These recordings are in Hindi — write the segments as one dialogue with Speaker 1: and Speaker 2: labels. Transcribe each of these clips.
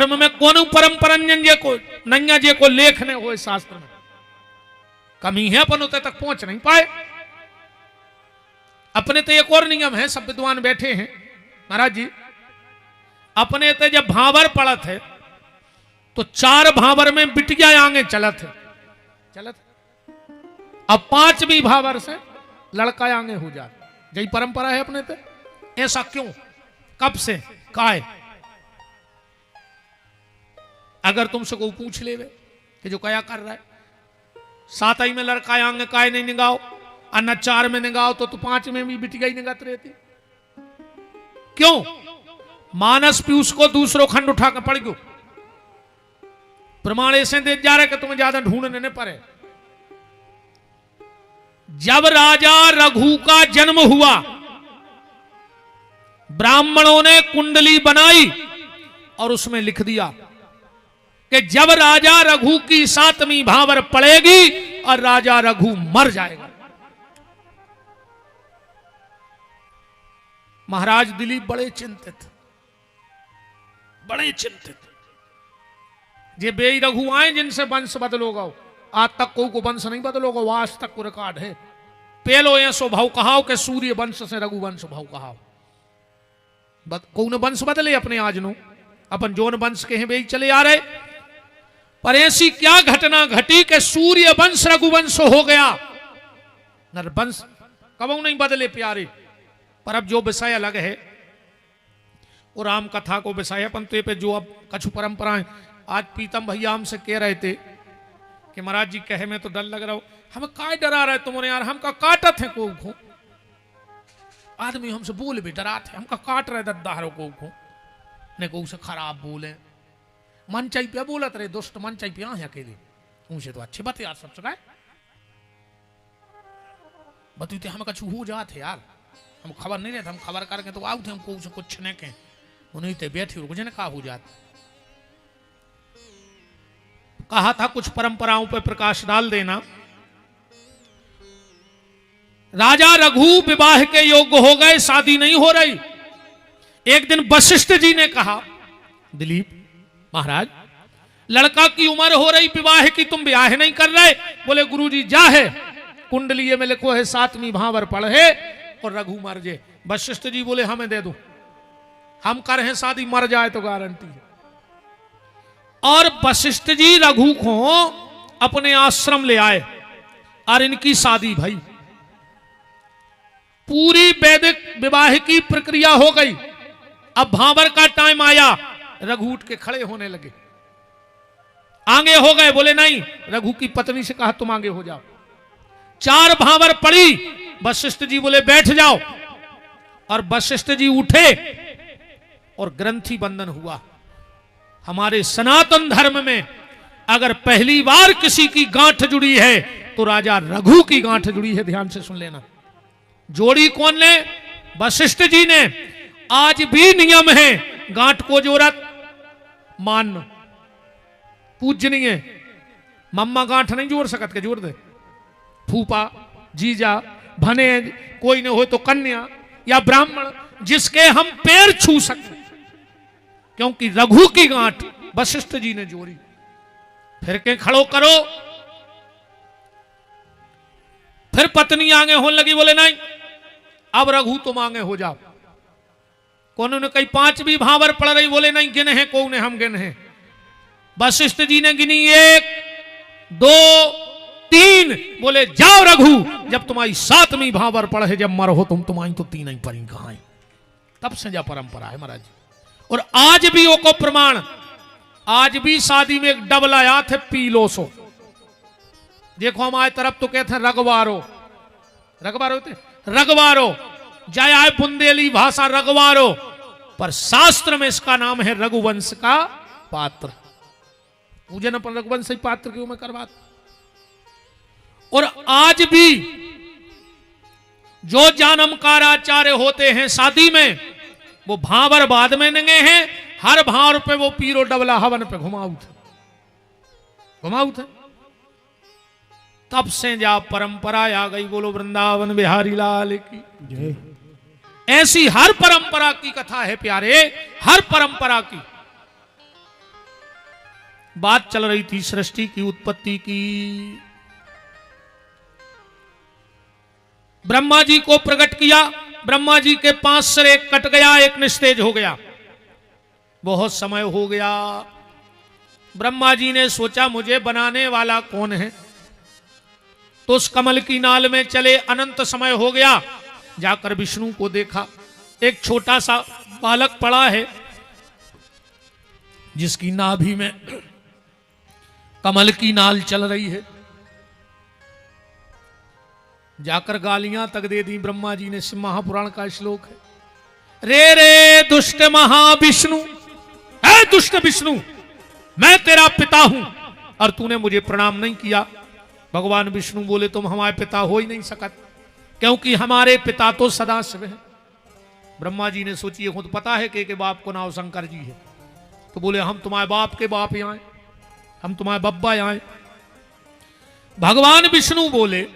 Speaker 1: धर्म में कोनु परंपरंजन जे को नैया जे को लेख ने हो शास्त्र में कमी है, अपन उतने तक पहुंच नहीं पाए। अपने तो एक और नियम है, सब विद्वान बैठे हैं महाराज जी, अपने तो जब भावर पड़त है तो 4 भावर में बिटिया आगे चलत है, अब 5वीं भावर से लड़का आगे हो जाता। यही परंपरा है अपने पे। ऐसा क्यों, कब से, काय? अगर तुमसे को पूछ लेवे कि जो क्या कर रहा है, 7 में लड़का आगे काय नहीं निगाओ, और न 4 में निगाओ तो 5 में भी बिटिया ही निगात रहती। क्यों? मानस पीयूष को दूसरो खंड उठा कर पड़ गयो, प्रमाण ऐसे दे जा रहे कि तुम्हें ज्यादा ढूंढने न पड़े। जब राजा रघु का जन्म हुआ, ब्राह्मणों ने कुंडली बनाई और उसमें लिख दिया कि जब राजा रघु की 7वीं भावर पड़ेगी और राजा रघु मर जाएगा। महाराज दिलीप बड़े चिंतित, जे बेई रघु आए जिनसे वंश बदलोगा, आज तक को वंश नहीं बदलोगा, वो आज तक को रिकॉर्ड है। पहलो ऐसो भाव कहाओ कि सूर्य वंश से रघुवंश भाव कहाओ, कौन वंश बदले अपने आज नो, अपन जोन वंश के हैं वे चले आ रहे। पर ऐसी क्या घटना घटी कि सूर्य वंश रघुवंश हो गया, नरवंश कबू नहीं बदले प्यारे। पर अब जो विषय अलग है वो राम कथा को विषय अपन तो पे जो अब कछु परंपराएं। आज पीतम भैया हमसे कह रहे थे कि महाराज जी कहे में तो डर लग रहा हो, हमें काय डरा रहे तुमने यार, हमका काटत है को आदमी हमसे बोल भी डरा थे, हमका काट रहे दद्दारों को ने को उसे खराब बोले, मन चाहिए पे बोलत रहे दोस्त, मन चाहिए पे है अकेले उनसे तो अच्छे बात यार सब सकाए बतूते हमें कछु हो जाते यार, हम खबर नहीं रहते, हम खबर करके तो आउट हमको उसे कुछ नहीं कहें, उन्हें तो बैठे कुछ ने कहा हो जाता। कहा था कुछ परंपराओं पर प्रकाश डाल देना। राजा रघु विवाह के योग्य हो गए, शादी नहीं हो रही। एक दिन वशिष्ठ जी ने कहा, दिलीप महाराज लड़का की उम्र हो रही विवाह की, तुम ब्याह नहीं कर रहे। बोले गुरुजी जा है कुंडली में लिखो है 7वीं भावर पढ़े और रघु मर जाए। वशिष्ठ जी बोले हमें दे दो, हम कर हैं शादी, मर जाए तो गारंटी है। और वशिष्ठ जी रघु को अपने आश्रम ले आए और इनकी शादी भई। पूरी वैदिक विवाह की प्रक्रिया हो गई। अब भावर का टाइम आया, रघु उठ के खड़े होने लगे, आगे हो गए। बोले नहीं, रघु की पत्नी से कहा तुम आगे हो जाओ। 4 भावर पड़ी, वशिष्ठ जी बोले बैठ जाओ, और वशिष्ठ जी उठे और ग्रंथि बंधन हुआ। हमारे सनातन धर्म में अगर पहली बार किसी की गांठ जुड़ी है तो राजा रघु की गांठ जुड़ी है, ध्यान से सुन लेना। जोड़ी कौन ने? वशिष्ठ जी ने। आज भी नियम है, गांठ को जोड़त मान पूजनीय, मम्मा गांठ नहीं जोड़ सकत के जोड़ दे, फूफा जीजा भनेज कोई न हो तो कन्या या ब्राह्मण जिसके हम पैर छू सकते, क्योंकि रघु की गांठ वशिष्ठ जी ने जोड़ी। फिर के खड़ो करो, फिर पत्नी आगे होने लगी। बोले नहीं, अब रघु तुम आगे हो जाओ। कौन ने कही 5वीं भावर पड़ रही, बोले नहीं गिने हैं, कौन ने हम गिने हैं। वशिष्ठ जी ने गिनी 1 2 3, बोले जाओ रघु, जब तुम्हारी 7वीं भावर पढ़े जब मर हो तुम आई तो 3 ही पढ़ी कहां। तब से जा परंपरा है महाराज। और आज भी वो को प्रमाण, आज भी शादी में एक डबल आया थे पीलो सो। देखो हमारे तरफ तो कहते हैं रगवारो, रगवारो थे रगवारो, जय आए बुंदेली भाषा रगवारो, पर शास्त्र में इसका नाम है रघुवंश का पात्र। पूजन पर रघुवंश पात्र क्यों मैं करवा। और आज भी जो जानमकार आचार्य होते हैं शादी में, वो भावर बाद में नंगे हैं, हर भावर पे वो पीरो डबला हवन पे घुमाऊ थे। तब से जा परंपरा आ गई। बोलो वृंदावन बिहारी लाल की जय। ऐसी हर परंपरा की कथा है प्यारे, हर परंपरा की। बात चल रही थी सृष्टि की, उत्पत्ति की। ब्रह्मा जी को प्रकट किया, ब्रह्मा जी के 5 सिर, एक कट गया, एक निस्तेज हो गया। बहुत समय हो गया। ब्रह्मा जी ने सोचा मुझे बनाने वाला कौन है, तो उस कमल की नाल में चले। अनंत समय हो गया, जाकर विष्णु को देखा। एक छोटा सा बालक पड़ा है, जिसकी नाभि में कमल की नाल चल रही है। जाकर गालियां तक दे दी ब्रह्मा जी ने। शिव महापुराण का श्लोक है, रे रे दुष्ट महाविष्णु, है दुष्ट विष्णु, मैं तेरा पिता हूं और तूने मुझे प्रणाम नहीं किया। भगवान विष्णु बोले तुम हमारे पिता हो ही नहीं सकत, क्योंकि हमारे पिता तो सदाशिव है। ब्रह्मा जी ने सोची खुद पता है कि बाप को नाम शंकर जी है, तो बोले हम तुम्हारे बाप के बाप आए, हम तुम्हारे बब्बा आए। भगवान विष्णु बोले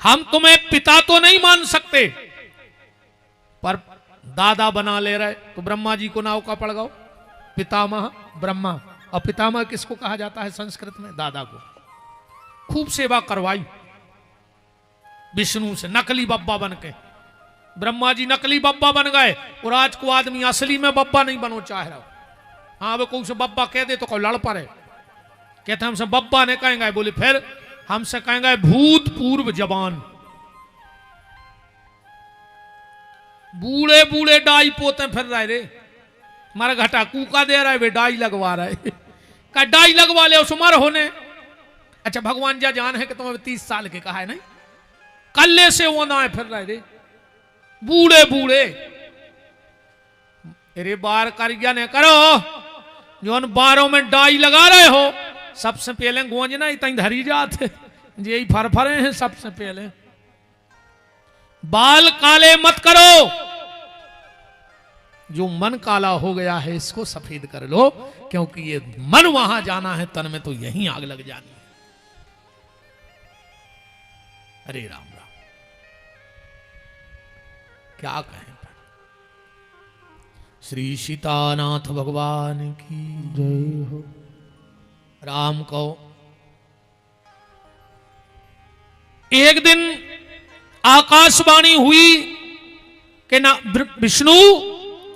Speaker 1: हम तुम्हें पिता तो नहीं मान सकते, पर दादा बना ले रहे। तो ब्रह्मा जी को नाव का पड़ गओ, पितामह ब्रह्मा। और पितामह किसको कहा जाता है संस्कृत में? दादा को। खूब सेवा करवाई विष्णु से, नकली बब्बा बन के। ब्रह्मा जी नकली बब्बा बन गए, और आज को आदमी असली में बब्बा नहीं बनो चाह रहा। हाँ वो कोई से बब्बा कह दे तो कोई लड़ पड़े, कहते हमसे बब्बा ने कहेंगे, बोले फिर हमसे कहेंगे भूतपूर्व जवान। बूढ़े बूढ़े डाई पोते फिर रहे रे, मर घटा कूका दे रहा है, वे डाई लगवा रहे। का डाई लगवा ले उस उमर होने। अच्छा भगवान जा जान है कि तुम्हें 30 साल के कहा है नहीं, कल्ले से वो ना फिर रहे रे बूढ़े बूढ़े। अरे बार करिया ने करो, जो उन बारों में डाई लगा रहे हो, सबसे पहले गोंजना इतना धरी जाते, यही फरफरे हैं सबसे पहले। बाल काले मत करो, जो मन काला हो गया है इसको सफेद कर लो, क्योंकि ये मन वहां जाना है, तन में तो यहीं आग लग जानी है। अरे राम राम, क्या कहें। श्री सीतानाथ भगवान की जय हो। राम कहो। एक दिन आकाशवाणी हुई कि ना विष्णु,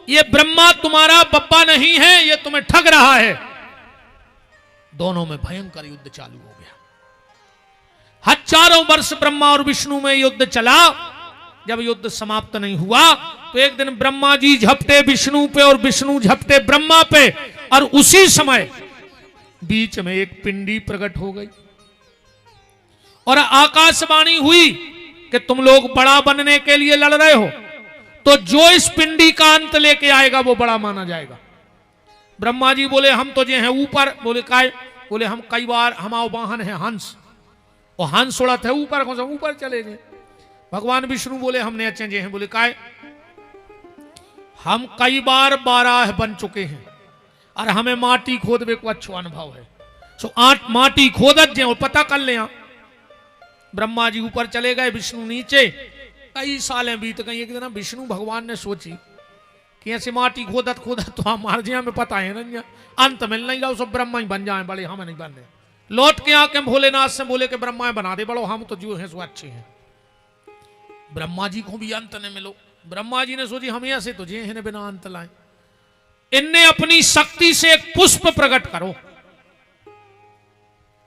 Speaker 1: ये ब्रह्मा तुम्हारा बब्बा नहीं है, ये तुम्हें ठग रहा है। दोनों में भयंकर युद्ध चालू हो गया। हजारों वर्ष ब्रह्मा और विष्णु में युद्ध चला। जब युद्ध समाप्त नहीं हुआ तो एक दिन ब्रह्मा जी झपटे विष्णु पे और विष्णु झपटे ब्रह्मा पे, और उसी समय बीच में एक पिंडी प्रकट हो गई और आकाशवाणी हुई कि तुम लोग बड़ा बनने के लिए लड़ रहे हो, तो जो इस पिंडी का अंत लेके आएगा वो बड़ा माना जाएगा। ब्रह्मा जी बोले हम तो जे हैं ऊपर। बोले काय? बोले हम कई बार, हमारा वाहन है हंस, और हंस उड़त है ऊपर, कौन सा ऊपर चले गए। भगवान विष्णु बोले हमने अच्छे जे हैं। बोले काय? हम कई बार 12 बन चुके हैं और हमें माटी खोदने को अच्छा अनुभव है, सो 8 माटी खोदत जे और पता कर ले। ब्रह्मा जी ऊपर चले गए, विष्णु नीचे। कई सालें बीत गई। एक दिन विष्णु भगवान ने सोची कि ऐसे माटी खोदत खोदत तो हमारे जिया में पता है ना, अंत मिल नहीं जाओ, सब ब्रह्मा ही बन जाए बड़े, हम नहीं बन रहे। लौट के आके भोलेनाथ से बोले कि ब्रह्मा बना दे बड़ो, हम तो जो है सो अच्छे हैं, ब्रह्मा जी को भी अंत न मिलो। ब्रह्मा जी ने सोची हम ऐसे तो जे हैं बिना अंत लाए। इनने अपनी शक्ति से एक पुष्प प्रकट करो,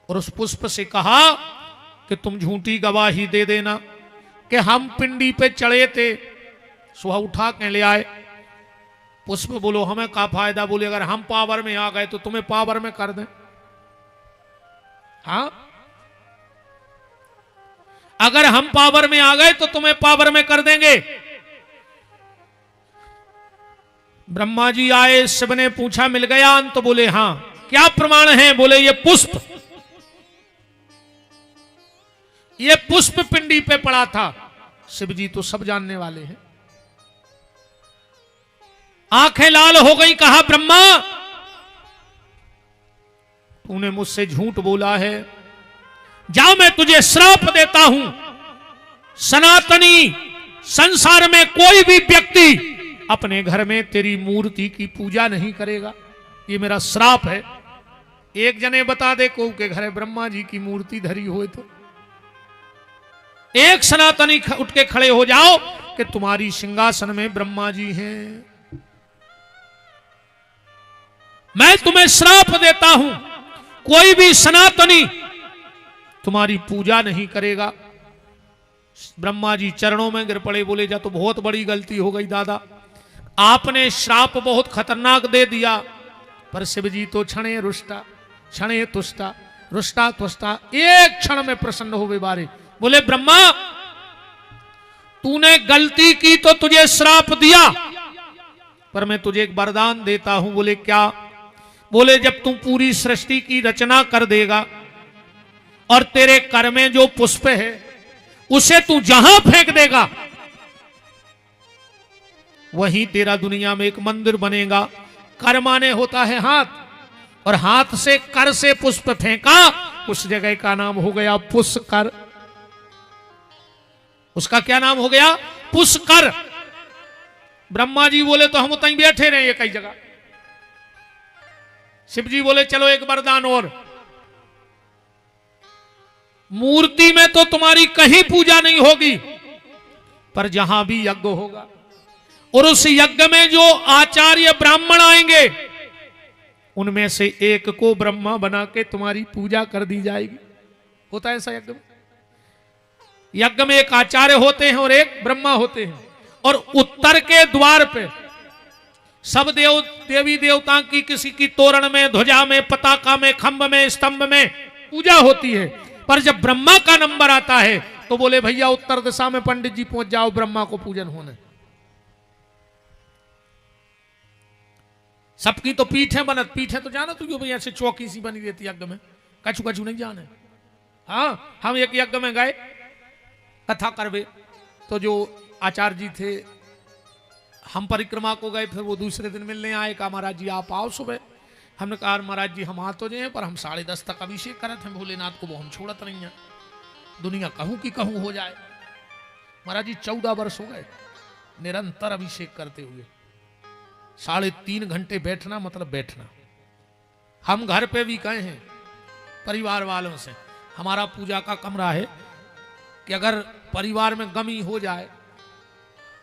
Speaker 1: और उस पुष्प से कहा कि तुम झूठी गवाही दे देना कि हम पिंडी पे चढ़े थे, सुबह उठा के ले आए। पुष्प बोलो हमें क्या फायदा। बोले अगर हम पावर में आ गए तो तुम्हें पावर में कर दें। हाँ, अगर हम पावर में आ गए तो तुम्हें पावर में कर देंगे। ब्रह्मा जी आए, शिव ने पूछा मिल गया अंत? तो बोले हाँ। क्या प्रमाण है? बोले ये पुष्प, ये पुष्प पिंडी पे पड़ा था। शिव जी तो सब जानने वाले हैं। आंखें लाल हो गई। कहा ब्रह्मा तूने मुझसे झूठ बोला है, जा मैं तुझे श्राप देता हूं, सनातनी संसार में कोई भी व्यक्ति अपने घर में तेरी मूर्ति की पूजा नहीं करेगा। ये मेरा श्राप है। एक जने बता दे को के घरे ब्रह्मा जी की मूर्ति धरी हो तो एक सनातनी उठ के खड़े हो जाओ कि तुम्हारी सिंहासन में ब्रह्मा जी हैं। मैं तुम्हें श्राप देता हूं, कोई भी सनातनी तुम्हारी पूजा नहीं करेगा। ब्रह्मा जी चरणों में गिर पड़े, बोले जा तो बहुत बड़ी गलती हो गई दादा, आपने श्राप बहुत खतरनाक दे दिया। पर शिव जी तो क्षणे रुष्टा क्षणे तुष्टा, रुष्टा तुष्टा, एक क्षण में प्रसन्न हो बारे। बोले ब्रह्मा तूने गलती की तो तुझे श्राप दिया, पर मैं तुझे एक वरदान देता हूं। बोले क्या? बोले जब तू पूरी सृष्टि की रचना कर देगा और तेरे कर में जो पुष्प है उसे तू जहां फेंक देगा वहीं तेरा दुनिया में एक मंदिर बनेगा। कर माने होता है हाथ, और हाथ से कर से पुष्प फेंका, उस जगह का नाम हो गया पुष्कर। उसका क्या नाम हो गया? पुष्कर। ब्रह्मा जी बोले तो हम उतनी बैठे रहे एक ही जगह। शिव जी बोले चलो एक वरदान और, मूर्ति में तो तुम्हारी कहीं पूजा नहीं होगी, पर जहां भी यज्ञ होगा और उस यज्ञ में जो आचार्य ब्राह्मण आएंगे उनमें से एक को ब्रह्मा बना के तुम्हारी पूजा कर दी जाएगी। होता है ऐसा यज्ञ में? यज्ञ में एक आचार्य होते हैं और एक ब्रह्मा होते हैं, और उत्तर के द्वार पे सब देवी देवता की, किसी की तोरण में, ध्वजा में, पताका में, खंभ में, स्तंभ में पूजा होती है। पर जब ब्रह्मा का नंबर आता है तो बोले भैया उत्तर दिशा में पंडित जी पहुंच जाओ, ब्रह्मा को पूजन होने। सबकी तो पीठें बनत, पीठें तो जाना तू भैया से चौकी सी बनी रहती यज्ञ में, कछु कछु नहीं जाने। हाँ, हम एक यज्ञ में गए कथा करवे, तो जो आचार्य जी थे हम परिक्रमा को गए, फिर वो दूसरे दिन मिलने आए, कहा महाराज जी आप आओ सुबह। हमने कहा महाराज जी हम आ तो जाए, पर हम 10:30 तक अभिषेक करे थे भोलेनाथ को, वो हम छोड़त नहीं है, दुनिया कहूं कि कहूं हो जाए। महाराज जी 14 वर्ष हो गए निरंतर अभिषेक करते हुए, 3.5 घंटे बैठना मतलब बैठना। हम घर पे भी कहे हैं परिवार वालों से, हमारा पूजा का कमरा है कि अगर परिवार में गमी हो जाए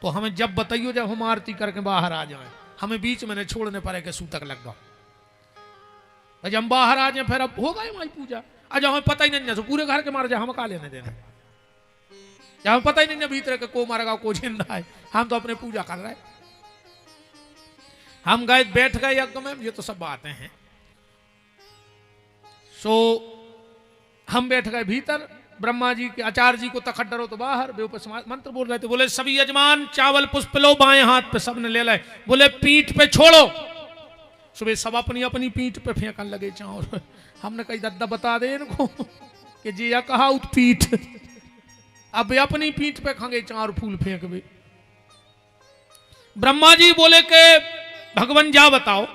Speaker 1: तो हमें जब बताइयो, जब हम आरती करके बाहर आ जाएं, हमें बीच में नहीं छोड़ने पड़े कि सूतक लग गया। जब हम बाहर आ जाए फिर अब हो गए हमारी पूजा, आज हमें पता ही नहीं, तो पूरे घर के मार जाए हम का लेने देने, जब हमें पता ही नहीं भीतर के को मारेगा को जिंदा है, हम तो अपने पूजा कर रहे। हम गए बैठ गए यज्ञ में, ये तो सब बातें हैं। सो हम बैठ गए भीतर, ब्रह्मा जी के आचार्य जी को तखड्डरो तो बाहर, मंत्र बोल रहे थे। बोले सभी यजमान चावल पुष्प लो, बाएं हाथ पे सबने ले लाए। बोले पीठ पे छोड़ो। सुबह सब अपनी अपनी पीठ पे फेंकने लगे चावल। हमने कही दद्दा बता दे इनको कि जी या कहा उत पीठ, अब अपनी पीठ पे खांगे चार फूल फेंक भी। ब्रह्मा जी बोले के भगवान जा बताओ,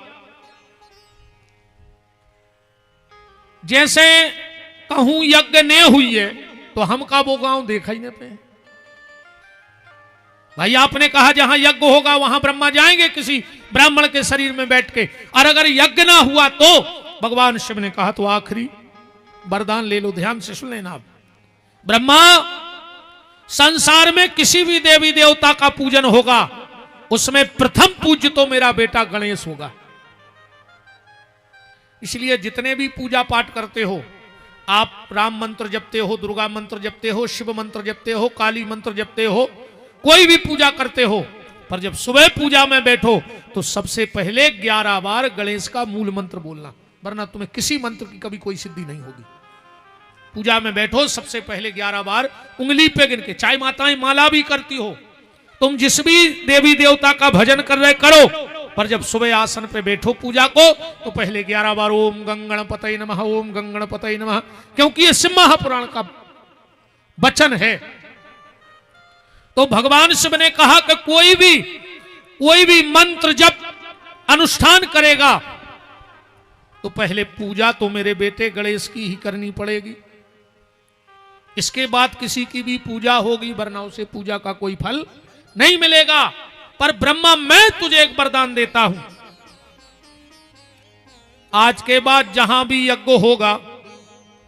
Speaker 1: जैसे कहूं यज्ञ ने हुई है तो हम का वो गांव देखा ही नहीं पे। भाई आपने कहा जहां यज्ञ होगा वहां ब्रह्मा जाएंगे किसी ब्राह्मण के शरीर में बैठ के, और अगर यज्ञ ना हुआ तो भगवान शिव ने कहा तो आखिरी वरदान ले लो, ध्यान से सुन लेना। ब्रह्मा संसार में किसी भी देवी देवता का पूजन होगा उसमें प्रथम पूज्य तो मेरा बेटा गणेश होगा। इसलिए जितने भी पूजा पाठ करते हो आप, राम मंत्र जपते हो, दुर्गा मंत्र जपते हो, शिव मंत्र जपते हो, काली मंत्र जपते हो, कोई भी पूजा करते हो, पर जब सुबह पूजा में बैठो तो सबसे पहले 11 बार गणेश का मूल मंत्र बोलना, वरना तुम्हें किसी मंत्र की कभी कोई सिद्धि नहीं होगी। पूजा में बैठो सबसे पहले 11 बार उंगली पे गिन के, चाहे माताएं माला भी करती हो, तुम जिस भी देवी देवता का भजन कर रहे करो, पर जब सुबह आसन पे बैठो पूजा को तो पहले 11 बार ओम गंगणपतये नमः, ओम गंगणपतये नमः, क्योंकि ये सिम्हा पुराण का वचन है। तो भगवान शिव ने कहा कि कोई भी मंत्र जब अनुष्ठान करेगा तो पहले पूजा तो मेरे बेटे गणेश की ही करनी पड़ेगी, इसके बाद किसी की भी पूजा होगी, वरना उसे पूजा का कोई फल नहीं मिलेगा। पर ब्रह्मा मैं तुझे एक वरदान देता हूं, आज के बाद जहां भी यज्ञ होगा,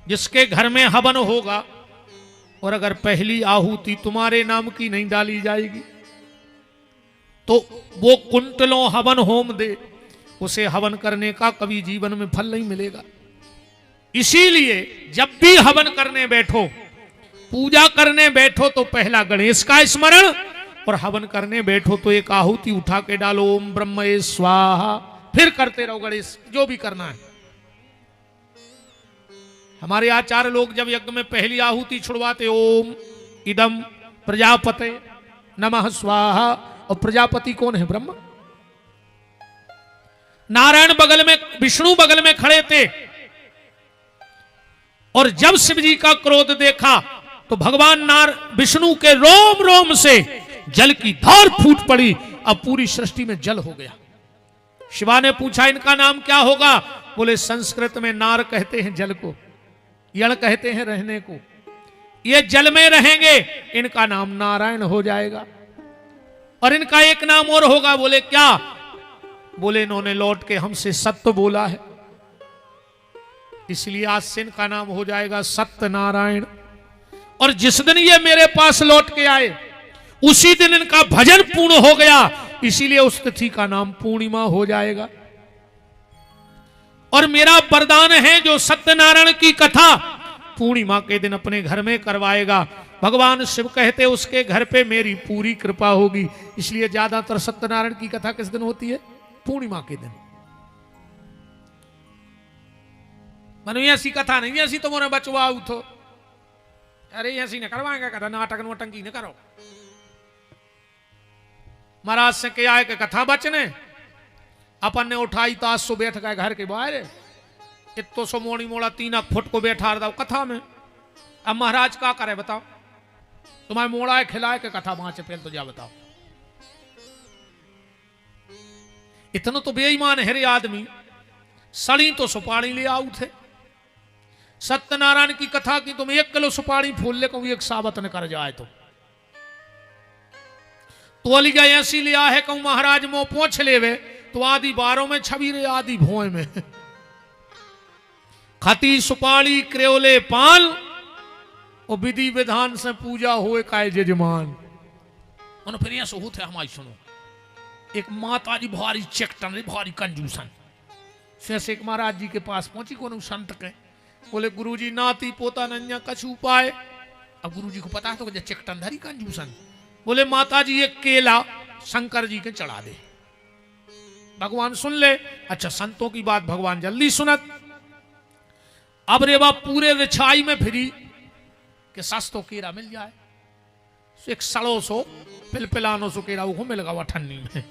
Speaker 1: जिसके घर में हवन होगा, और अगर पहली आहुति तुम्हारे नाम की नहीं डाली जाएगी तो वो कुंटलों हवन होम दे, उसे हवन करने का कभी जीवन में फल नहीं मिलेगा। इसीलिए जब भी हवन करने बैठो, पूजा करने बैठो, तो पहला गणेश का स्मरण, और हवन करने बैठो तो एक आहुति उठा के डालो, ओम ब्रह्मणे स्वाहा, फिर करते रहो गणेश जो भी करना है। हमारे आचार्य लोग जब यज्ञ में पहली आहुति छुड़वाते, ओम इदम प्रजापते नमः स्वाहा, और प्रजापति कौन है? ब्रह्मा। नारायण बगल में, विष्णु बगल में खड़े थे, और जब शिव जी का क्रोध देखा तो भगवान विष्णु के रोम रोम से जल की धार फूट पड़ी। अब पूरी सृष्टि में जल हो गया। शिवा ने पूछा इनका नाम क्या होगा? बोले संस्कृत में नार कहते हैं जल को, यण कहते हैं रहने को, ये जल में रहेंगे, इनका नाम नारायण हो जाएगा। और इनका एक नाम और होगा। बोले क्या? बोले इन्होंने लौट के हमसे सत्य बोला है, इसलिए आज से इनका नाम हो जाएगा सत्यनारायण। और जिस दिन ये मेरे पास लौट के आए उसी दिन इनका भजन पूर्ण हो गया, इसीलिए उस तिथि का नाम पूर्णिमा हो जाएगा। और मेरा वरदान है, जो सत्यनारायण की कथा पूर्णिमा के दिन अपने घर में करवाएगा, भगवान शिव कहते उसके घर पे मेरी पूरी कृपा होगी। इसलिए ज्यादातर सत्यनारायण की कथा किस दिन होती है? पूर्णिमा के दिन। मनु ऐसी कथा नहीं, ऐसी तुम्हारे बचवा उठो, अरे ऐसी न करवाएंगे कथा, नाटक नोटंकी न करो। महाराज से क्या है कि कथा बचने, अपन ने उठाई ताश सो बैठ गए घर के बाहर, इतो सो मोड़ी मोड़ा 3 फुट को बैठा रहा कथा में। अब महाराज क्या करे बताओ? तुम्हारे मोड़ा खिलाए के कथा बाँचे, पहले तो जा बताओ। इतना तो बेईमान है रे आदमी, सड़ी तो सुपारी ले आऊ थे। सत्यनारायण की कथा की तुम 1 किलो सुपारी फूल ले कहूं एक साबत न कर जाए तो अली गए ऐसी लिया है कहूं महाराज मोह पोछ लेवे तो आधी 12 में छवि रे, आधी भोए में खती सुपारी क्रेओले पाल, और विधि विधान से पूजा होए काय जजमान। फिर यहां से होते हमारी सुनो, एक माता जी भारी चेकटन रे, भारी कंजूसन से एक महाराज जी के पास पहुंची को संत के, बोले गुरुजी नाती पोता नन्या कछु उपाय। अब गुरुजी को पता है तो चेकटन धरी कंजूसन। बोले माता जी एक केला शंकर जी के चढ़ा दे, भगवान सुन ले। अच्छा संतों की बात भगवान जल्दी सुनत। अब रे बाप पूरे रिछाई में फिरी कि सस्तो केरा मिल जाए, एक सड़ो सो पिलपिलानो सो केरा वो मिल गया ठन्नी में।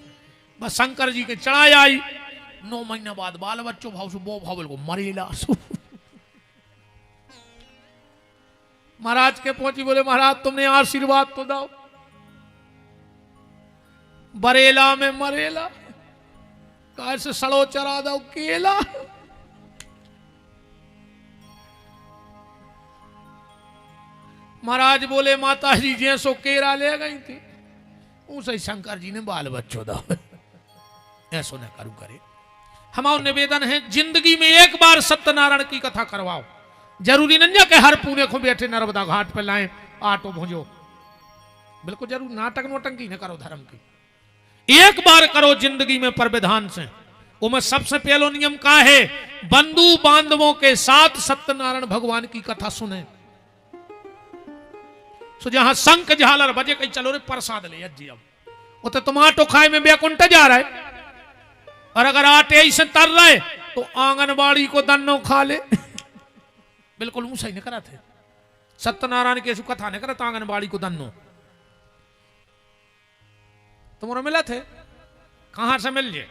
Speaker 1: बस शंकर जी के चढ़ाई आई, 9 महीना बाद बाल बच्चों भाव सो बो भावल को मरेला सो। महाराज के पहुंची, बोले महाराज तुमने आशीर्वाद तो दो, बरेला में मरेला, कैसे सड़ो चरा दो केला। महाराज बोले माता जी जैसो केरा ले गई थी उसे शंकर जी ने बाल बच्चों दो, ऐसो न करू करे। हमारा निवेदन है जिंदगी में एक बार सत्यनारायण की कथा करवाओ, जरूरी नहीं कि हर पूरे को बैठे नर्मदा घाट पे लाएं आटो भुजो, बिल्कुल जरूर नाटक नोटंकी न करो, धर्म की एक बार करो जिंदगी में पर विधान से। वो में सबसे पहलो नियम का है, बंधु बांधवों के साथ सत्यनारायण भगवान की कथा सुने। सो जहां शंख झालर बजे कहीं चलो रे प्रसाद ले अज्जी, अब वो तो तुम आटो खाए में बैकुंठ जा रहा है, और अगर आटे ऐसे तर रहे तो आंगनबाड़ी को दन्नो खा ले। बिल्कुल मुंह सही नहीं करा थे, सत्यनारायण के कथा नहीं करा आंगनबाड़ी को दन्नो। तुम्हारा मिला थे कहां से मिल जाए,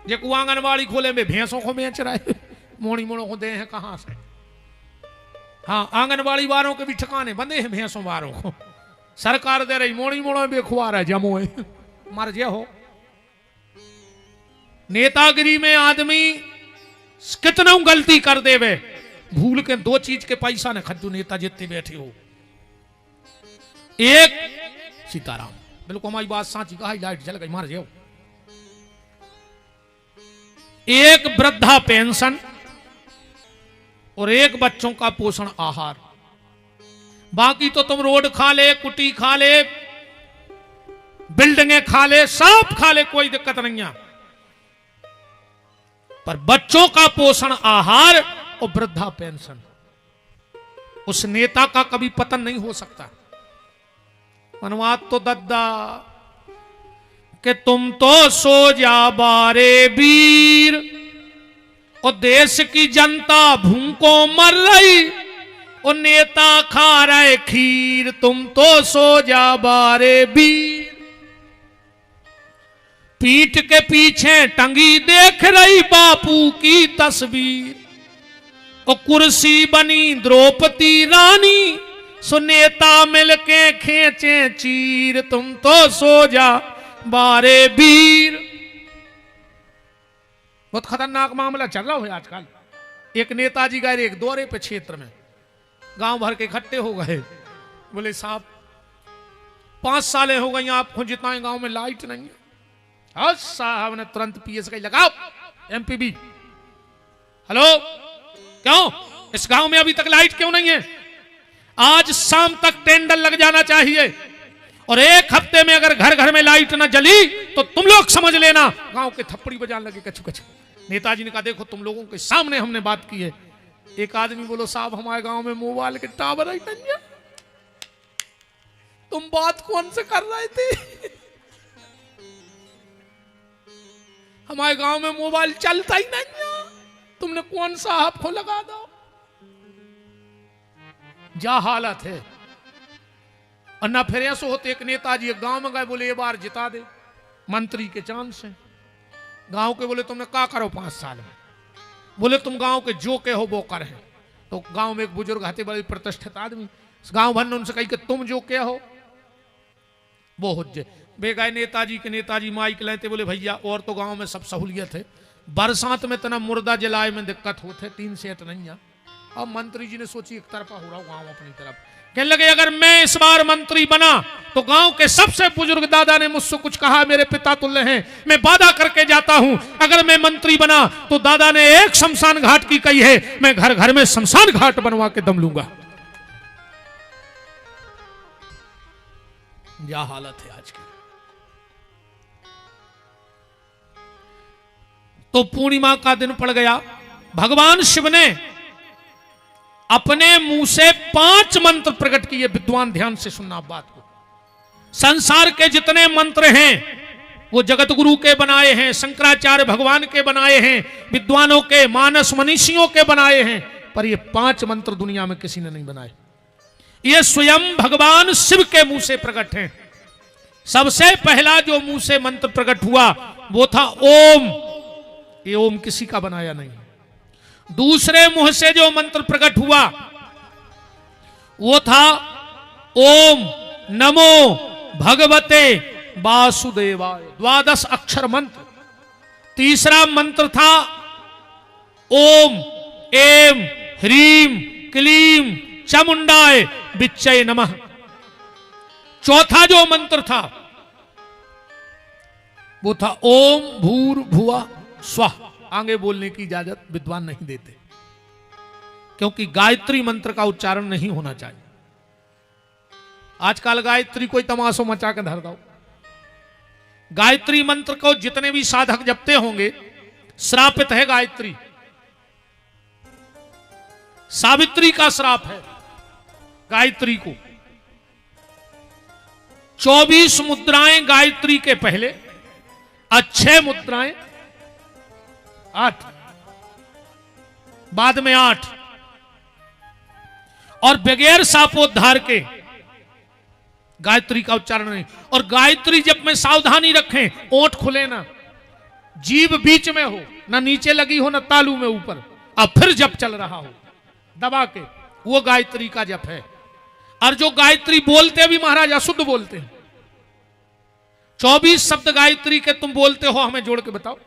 Speaker 1: जे को आंगनबाड़ी खोले में भैंसों को बेच रहा है, मोड़ी मोड़ों को दे हैं कहां से। हाँ आंगनबाड़ी वालों के भी ठिकाने बंदे हैं, भैंसों वालों को सरकार दे रही, मोड़ी मोड़ों में खुआ रहा है जमो है, मर जे हो। नेतागिरी में आदमी कितना गलती कर देवे, भूल के 2 चीज के पैसा ने खद्दू नेता जितने बैठे हो। एक सीताराम, बिल्कुल हमारी बात साची कहा, लाइट जल गई मार जाओ। एक वृद्धा पेंशन और एक बच्चों का पोषण आहार। बाकी तो तुम रोड खा ले, कुटी खा ले, बिल्डिंगें खा ले, सब खा ले, कोई दिक्कत नहीं है। पर बच्चों का पोषण आहार और वृद्धा पेंशन, उस नेता का कभी पतन नहीं हो सकता। अनुवाद तो दद्दा कि तुम तो सो जा बारे वीर, और देश की जनता भूखों मर रही, और नेता खा रहे खीर, तुम तो सो जा बारे वीर। पीठ के पीछे टंगी देख रही बापू की तस्वीर, और कुर्सी बनी द्रौपदी रानी, सो नेता मिलके खींचे चीर, तुम तो सो जा बारे वीर। बहुत खतरनाक मामला चल रहा है आजकल। एक नेताजी गए एक दौरे पे क्षेत्र में, गांव भर के इकट्ठे हो गए, बोले साहब 5 सालें हो गई आपको जिताए गांव में लाइट नहीं है। साहब ने तुरंत पीएस का लगाओ एमपीबी। हेलो, क्यों इस गांव में अभी तक लाइट क्यों नहीं है? आज शाम तक टेंडर लग जाना चाहिए, और 1 हफ्ते में अगर घर घर में लाइट ना जली तो तुम लोग समझ लेना गांव के थप्पड़ी बजाने लगे कछु कछु। नेताजी ने कहा देखो तुम लोगों के सामने हमने बात की है। एक आदमी बोलो साहब हमारे गांव में मोबाइल के टावर ही नहीं है। तुम बात कौन से कर रहे थे? हमारे गांव में मोबाइल चलता ही नहीं है, तुमने कौन सा आपको लगा दो। जा हालत है। और ना फिर ऐसा होते एक नेताजी एक गांव में गए, बोले ये बार जिता दे मंत्री के चांस से। गांव के बोले तुमने क्या करो 5 साल में? बोले तुम गांव के जो के हो वो कर है। तो गांव में एक बुजुर्ग आते बड़े प्रतिष्ठित आदमी, गांव भर ने उनसे कही कि तुम जो के हो वो हो जाए। वे गए नेताजी के, नेताजी माइक लेते बोले भैया और तो गांव में सब सहूलियत है, बरसात में तना मुर्दा जलाए में दिक्कत होते, 3 सेट नहीं है। अब मंत्री जी ने सोची एक तरफा हो रहा गांव अपनी तरफ, कहने लगे अगर मैं इस बार मंत्री बना तो गांव के सबसे बुजुर्ग दादा ने मुझसे कुछ कहा, मेरे पिता तुल्य हैं, मैं वादा करके जाता हूं अगर मैं मंत्री बना तो दादा ने एक शमशान घाट की कही है, मैं घर घर में शमशान घाट बनवा के दम लूंगा। क्या हालत है आज की। तो पूर्णिमा का दिन पड़ गया, भगवान शिव ने अपने मुंह से 5 मंत्र प्रकट किए। विद्वान ध्यान से सुनना बात को। संसार के जितने मंत्र हैं वो जगत गुरु के बनाए हैं, शंकराचार्य भगवान के बनाए हैं, विद्वानों के, मानस मनीषियों के बनाए हैं, पर ये 5 मंत्र दुनिया में किसी ने नहीं बनाए। ये स्वयं भगवान शिव के मुंह से प्रकट हैं। सबसे पहला जो मुंह से मंत्र प्रकट हुआ वो था ओम। ये ओम किसी का बनाया नहीं। दूसरे मुंह से जो मंत्र प्रकट हुआ वो था ओम नमो भगवते वासुदेवाय, 12 अक्षर मंत्र। तीसरा मंत्र था ओम एम ह्रीम क्लीम चामुंडाय विच्चय नमः। चौथा जो मंत्र था वो था ओम भूर्भुवः स्वः। आगे बोलने की इजाजत विद्वान नहीं देते, क्योंकि गायत्री मंत्र का उच्चारण नहीं होना चाहिए। आजकल गायत्री कोई तमाशो मचा के धर दो। गायत्री मंत्र को जितने भी साधक जपते होंगे, श्रापित है गायत्री। सावित्री का श्राप है गायत्री को। 24 मुद्राएं गायत्री के पहले, 6 मुद्राएं 8, बाद में 8, और बगैर सापोद्धार के गायत्री का उच्चारण नहीं। और गायत्री जब में सावधानी रखें, ओंठ खुले ना, जीभ बीच में हो, ना नीचे लगी हो ना तालू में ऊपर, अब फिर जप चल रहा हो दबा के, वो गायत्री का जप है। और जो गायत्री बोलते भी महाराज अशुद्ध बोलते हैं। 24 शब्द गायत्री के तुम बोलते हो, हमें जोड़ के बताओ।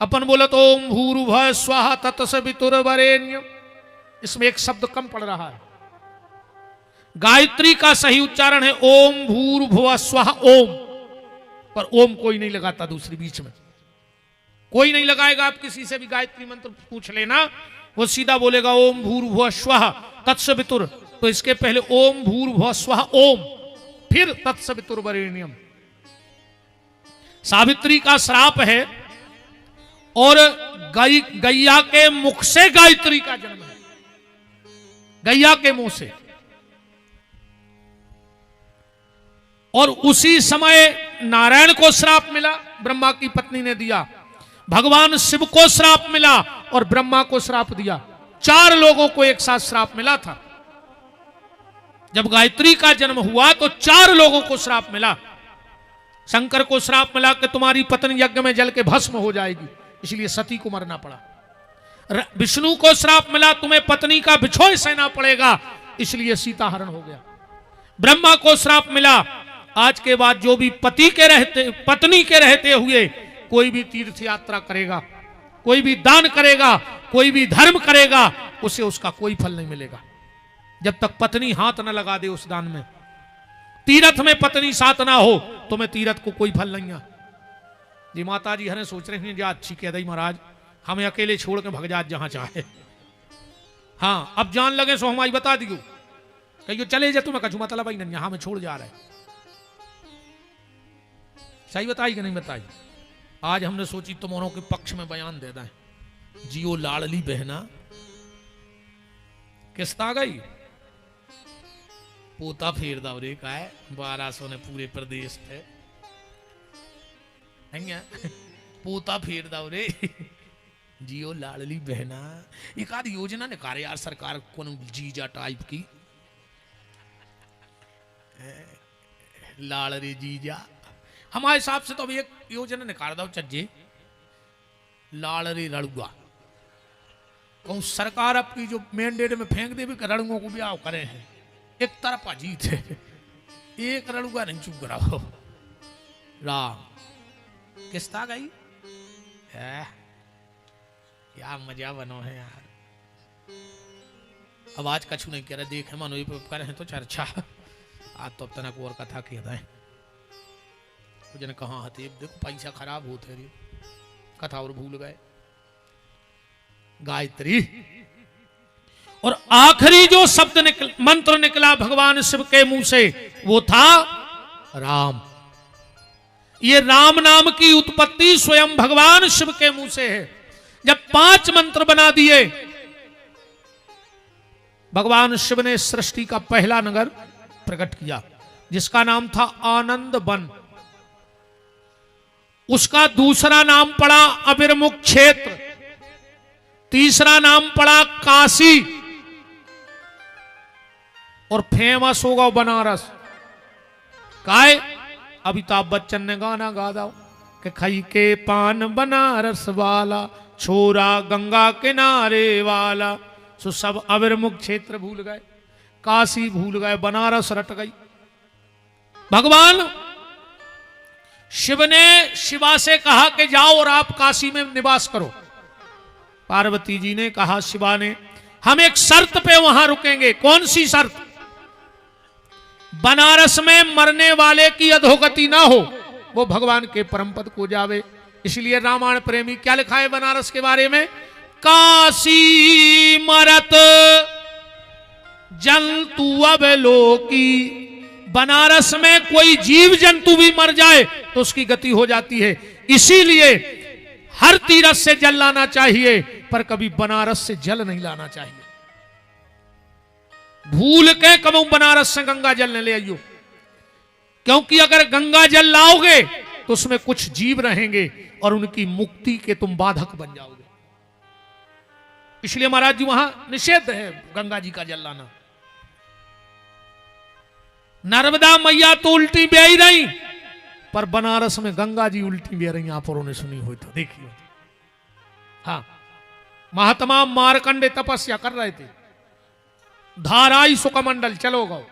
Speaker 1: अपन बोला तो ओम भूर्भुवः स्वः तत्सवितुर्वरेण्यम्, इसमें एक शब्द कम पड़ रहा है। गायत्री का सही उच्चारण है ओम भूर्भुवः स्वः ओम, पर ओम कोई नहीं लगाता दूसरी बीच में। कोई नहीं लगाएगा। आप किसी से भी गायत्री मंत्र पूछ लेना, वो सीधा बोलेगा ओम भूर्भुवः स्वः तत्सवितुर। तो इसके पहले ओम भूर्भुवः स्वः ओम, फिर तत्सवितुर्वरेण्यम। सावित्री का श्राप है और गैया के मुख से गायत्री का जन्म है, गैया के मुंह से। और उसी समय नारायण को श्राप मिला, ब्रह्मा की पत्नी ने दिया। भगवान शिव को श्राप मिला और ब्रह्मा को श्राप दिया। 4 लोगों को एक साथ श्राप मिला था। जब गायत्री का जन्म हुआ तो 4 लोगों को श्राप मिला। शंकर को श्राप मिला कि तुम्हारी पत्नी यज्ञ में जल के भस्म हो जाएगी, इसलिए सती को मरना पड़ा। विष्णु को श्राप मिला तुम्हें पत्नी का बिछोह सहना पड़ेगा, इसलिए सीता हरण हो गया। ब्रह्मा को श्राप मिला आज के बाद जो भी पति के रहते पत्नी के रहते हुए कोई भी तीर्थ यात्रा करेगा, कोई भी दान करेगा, कोई भी धर्म करेगा, उसे उसका कोई फल नहीं मिलेगा जब तक पत्नी हाथ न लगा दे उस दान में। तीर्थ में पत्नी साथ ना हो तो मैं तीर्थ को कोई फल नहीं है। जी माता जी हरे सोच रहे हैं जा अच्छी कह दई महाराज, हमें अकेले छोड़ के भग जा जहां चाहे। हाँ अब जान लगे सो हमारी बता दियो, कहियो चले जा तुम्हें कछु मतलब नहीं, यहां में छोड़ जा रहे। सही बताई कि नहीं बताई? आज हमने सोची तुम्हारों के पक्ष में बयान दे दें। जियो लाडली बहना किस्ता गई पोता फेर दौरे का है 1200 ने पूरे प्रदेश पे पोता फेर दौरे जियो लाडली बहना। एक आध योजना निकाले यार सरकार कौन जीजा टाइप की, लाड़ रे जीजा। हमारे हिसाब से तो अभी एक योजना निकाल दो चज्जे, लाड़ रे रड़ुआ। कहूं सरकार अपनी जो मैंडेट में फेंक दे भी रड़ुओं को ब्याह करे हैं, एक तरफा जीत है, एक रड़ुआ नहीं चुप कराओ। राम किस्ता गई क्या मजा बनो है यार। अब आज कछु नहीं कह रहे, देखे मानो ये करे हैं तो चर्चा। आज तो अब तक और कथा कहता है जन कहाँ हते देखो पैसा खराब होते रही कथा और भूल गए। गायत्री और आखिरी जो शब्द मंत्र निकला भगवान शिव के मुंह से वो था राम। ये राम नाम की उत्पत्ति स्वयं भगवान शिव के मुंह से है। जब 5 मंत्र बना दिए भगवान शिव ने सृष्टि का पहला नगर प्रकट किया जिसका नाम था आनंद वन। उसका दूसरा नाम पड़ा अभिर्मुख क्षेत्र, तीसरा नाम पड़ा काशी और फेमस होगा बनारस। काय अमिताभ बच्चन ने गाना गा दो कि खाई के पान बनारस वाला छोरा गंगा किनारे वाला। सो सब अभिर्मुख क्षेत्र भूल गए, काशी भूल गए, बनारस रट गई। भगवान शिव ने शिवा से कहा कि जाओ और आप काशी में निवास करो। पार्वती जी ने कहा शिवा ने हम एक शर्त पे वहां रुकेंगे। कौन सी शर्त? बनारस में मरने वाले की अधोगति ना हो, वो भगवान के परम पद को जावे। इसलिए रामायण प्रेमी क्या लिखा है बनारस के बारे में? काशी मरत जंतु अवलोकी। बनारस में कोई जीव जंतु भी मर जाए तो उसकी गति हो जाती है। इसीलिए हर तीरथ से जल लाना चाहिए पर कभी बनारस से जल नहीं लाना चाहिए। भूल के कभी बनारस से गंगा जल न ले आइयो, क्योंकि अगर गंगा जल लाओगे तो उसमें कुछ जीव रहेंगे और उनकी मुक्ति के तुम बाधक बन जाओगे। इसलिए महाराज जी वहां निषेध है गंगा जी का जल लाना। नर्मदा मैया तो उल्टी बह रही पर बनारस में गंगा जी उल्टी बह रही। आप और सुनी हो तो देखिए। हाँ महात्मा मारकंडे तपस्या कर रहे थे, धाराई सुकमंडल चलो गो,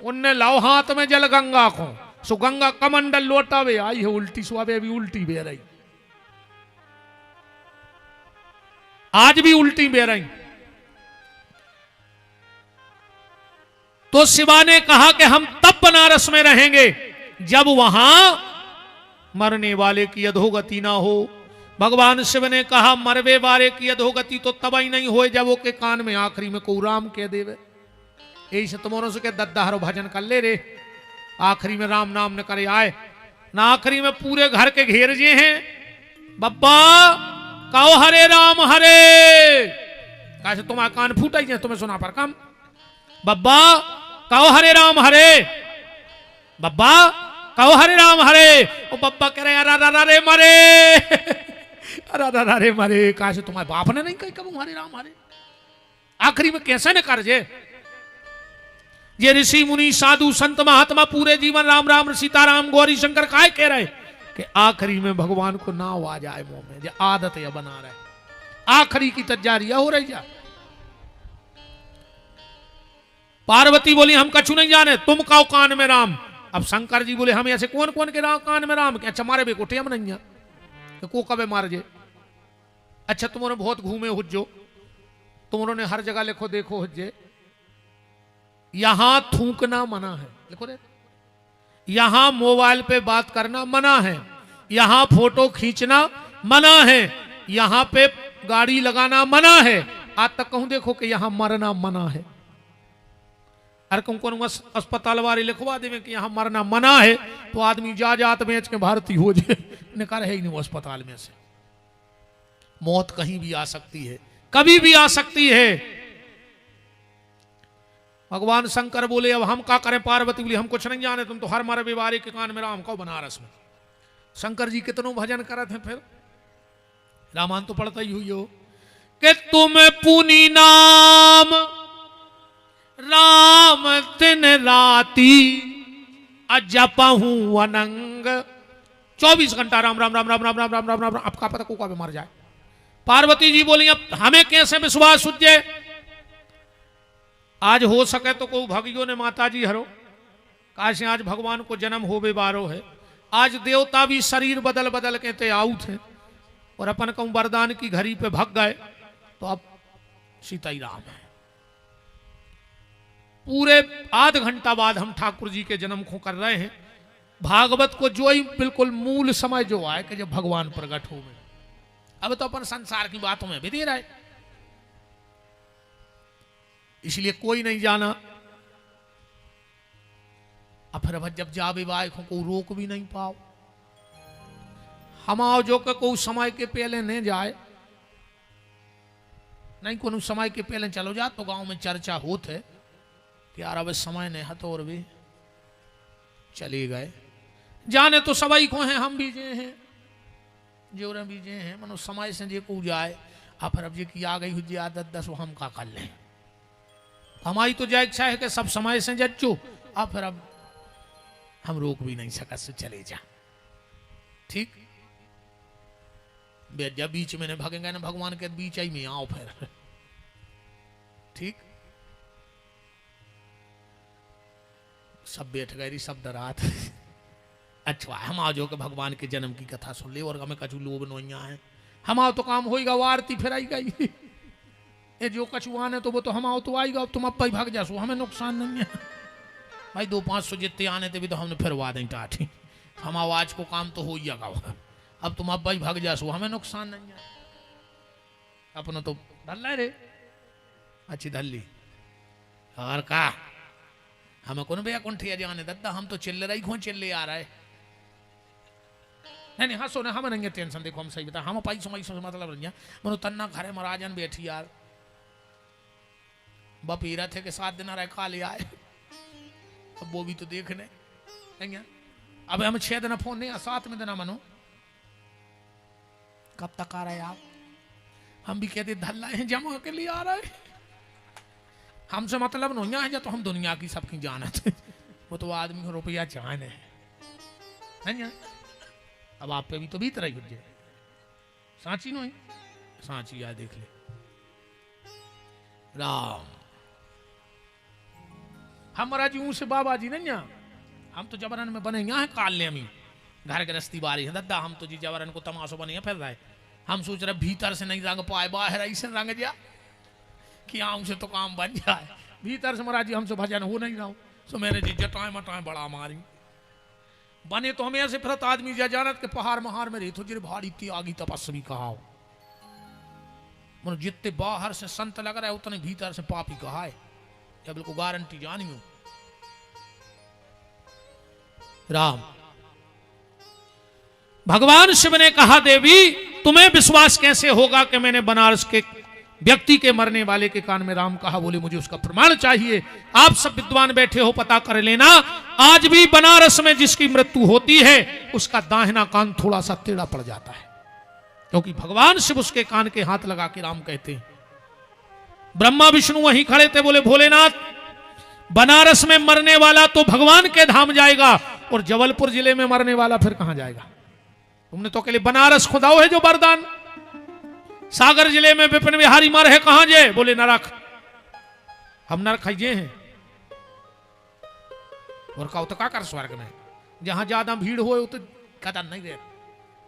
Speaker 1: उनने लाओ हाथ में जल गंगा को, सो गंगा कमंडल लोटावे आई है उल्टी, सो अबे भी उल्टी बह रही, आज भी उल्टी बह रही। तो शिवा ने कहा कि हम तब बनारस में रहेंगे जब वहां मरने वाले की अधोगति ना हो, भगवान शिव ने कहा मरवे बारे की अधोगति तो तब ही नहीं होए जब वो के कान में आखिरी में को राम कह देवे। ऐसे तुम्हारों से के दद्दाहरो भजन कर ले रे, आखिरी में राम नाम न करे आए ना, आखिरी में पूरे घर के घेर जे हैं बब्बा कहो हरे राम हरे, कैसे तुम्हारा कान फूटा ही तुम्हें सुना पर कम। बब्बा कहो हरे राम हरे, बब्बा कहो हरे राम हरे। ओ बब्बा कह रहे अरे मरे अरे मरे, कैसे तुम्हारे बाप ने नहीं कही कब हरे राम हरे। आखिरी में कैसे न कर जे ये ऋषि मुनि साधु संत महात्मा पूरे जीवन राम राम सीताराम गौरी शंकर काय कह रहे कि आखिरी में भगवान को नाव आ जाए मुंह में, जो आदत या बना रहे आखिरी की तैयारियां हो रही जा। पार्वती बोली हम कछु नहीं जाने, तुम कहो कान में राम। अब शंकर जी बोले हम ऐसे कौन कौन के कान में राम, अच्छा मारे बेकोटे हम नहीं तो को कबे मार जे। अच्छा तुमने बहुत घूमे हुज्जो, तुमने हर जगह लिखो देखो हुज्जे, यहां थूकना मना है, लिखो रे, यहां मोबाइल पे बात करना मना है, यहां फोटो खींचना मना है, यहां पे गाड़ी लगाना मना है, आज तक कहूं देखो कि यहां मरना मना है। अरे कौन अस्पताल वाले लिखवा देवे कि यहां मरना मना है तो आदमी जा जात बेच के भारती हो जाए, निकाल है ही नहीं वो अस्पताल में से। मौत कहीं भी आ सकती है, कभी भी आ सकती है। भगवान शंकर बोले अब हम क्या करें। पार्वती बोली हम कुछ नहीं जाने, तुम तो हर मारे बीमारी के कान में राम को बनारस में। शंकर जी कितनों भजन करते हैं, फिर रामायण तो पढ़ता ही हुई हो कि तुम पुनि नाम राम तिन राती अजपहू अनंग। 24 घंटा राम राम राम राम राम राम राम राम राम, आपका पता को कब मर जाए। पार्वती जी बोली अब हमें कैसे विश्वास सुझे, आज हो सके तो को भगियों ने माता जी हरो, काश आज भगवान को जन्म हो बेबारो है। आज देवता भी शरीर बदल बदल के ते आउट है और अपन कहूं वरदान की घड़ी पे भग गए तो अब सीता ही राम है। पूरे आध घंटा बाद हम ठाकुर जी के जन्म को कर रहे हैं। भागवत को जो ही बिल्कुल मूल समय जो आए कि जब भगवान प्रकट हो गए, अब तो अपन संसार की बातों में भी दे रहा है, इसलिए कोई नहीं जाना। अब फिर जब जा विवाह को रोक भी नहीं पाओ, हम आओ जो के कोई समय के पहले नहीं जाए, नहीं को समय के पहले चलो जा तो गांव में चर्चा होत है कि यार अब समय नहीं है तो और भी चले गए। जाने तो सबाई को हैं, हम भी जे हैं जोरे भी जे हैं, मनो समय से जे को जाए अब फिर अब जे की आ गई हुई आदत 10 हम का कर लें। हमारी तो जय इच्छा है कि सब समय से जच्चो, अब फिर अब हम रोक भी नहीं सका से चले जा। ठीक जब बीच में भगेंगे ना भगवान के बीच ही में आओ फिर। ठीक सब बैठ गए सब डरात। अच्छा हम आओ जो के भगवान के जन्म की कथा सुन ले और हमें कछु लोभ नोइया है, हम आओ तो काम होएगा, वो आरती फिर आई गई ये जो कछुआन है तो वो तो हम आओ तो आएगा, अब तुम अब भाग जासो, हमें नुकसान नहीं है भाई। 200-500 जितने आने थे भी तो हमने फिर वाद नहीं टाठी, हम आवाज को काम तो हो ही जाएगा, अब तुम अब भाई भाग जासो, हमें नुकसान नहीं है। अपना तो धल रे अच्छी धल्ली और का हमें कौन भैया कौन ठिया जाने दद्दा, हम तो चिल्ले रही कौन चिल्ले आ रहा है। नहीं हंसो ना, हमें नहीं टेंशन, देखो हम सही बता, हम पैसों से मतलब नहीं मनो तन्ना घरे महाराजन बैठी यार बपीरा थे के 7 दिन रह खा लिया है, अब वो भी तो देखने नहीं। अब हम 6 दिन फोन नहीं 7वें दिन मनो कब तक आ रहे आप, हम भी कहते धल्ला है जमा के लिए आ रहा है, हमसे मतलब नहीं है तो हम दुनिया की सबकी जानत वो तो आदमी को रुपया जान है नहीं। अब आप पे भी तो बीत रही हो सांची नहीं सांची याद देख ले राम। हमारा जी से बाबा जी नहीं, हम तो जबरन में बने यहाँ काल ले हमी घर के रस्ती बारी है दद्दा, हम तो जी जबरन को तमाशो बने फिर रहे। हम सोच रहे भीतर से नहीं रंग पाए, बाहर ऐसे रंग जा कि आऊं से तो काम बन जाए, भीतर से महाराज जी हमसे भजन हो नहीं रहा हूं। सो मैंने जी जटाएं मटाएं बड़ा मारी बने तो हमें ऐसे फिरत आदमी जा जानत के पहाड़ महार में रही तो जिर भारी थी आगी तपस्वी कहा हो। मन जितने बाहर से संत लग रहा है उतने भीतर से पापी कहा है, या बिल्कुल गारंटी जानी हूं। राम भगवान शिव ने कहा देवी तुम्हें विश्वास कैसे होगा कि मैंने बनारस के व्यक्ति के मरने वाले के कान में राम कहा? बोले मुझे उसका प्रमाण चाहिए। आप सब विद्वान बैठे हो, पता कर लेना। आज भी बनारस में जिसकी मृत्यु होती है उसका दाहिना कान थोड़ा सा टेढ़ा पड़ जाता है, क्योंकि भगवान शिव उसके कान के हाथ लगा के राम कहते हैं। ब्रह्मा विष्णु वहीं खड़े थे, बोले भोलेनाथ बनारस में मरने वाला तो भगवान के धाम जाएगा और जबलपुर जिले में मरने वाला फिर कहां जाएगा? तुमने तो के लिए बनारस खुदाओ है जो वरदान। सागर जिले में विपिन बिहारी मर है, कहां जाए? बोले नरक। हम नरक ये हैं और कहो तो का कर स्वर्ग में जहां ज्यादा भीड़ हो तो कदर नहीं रहे।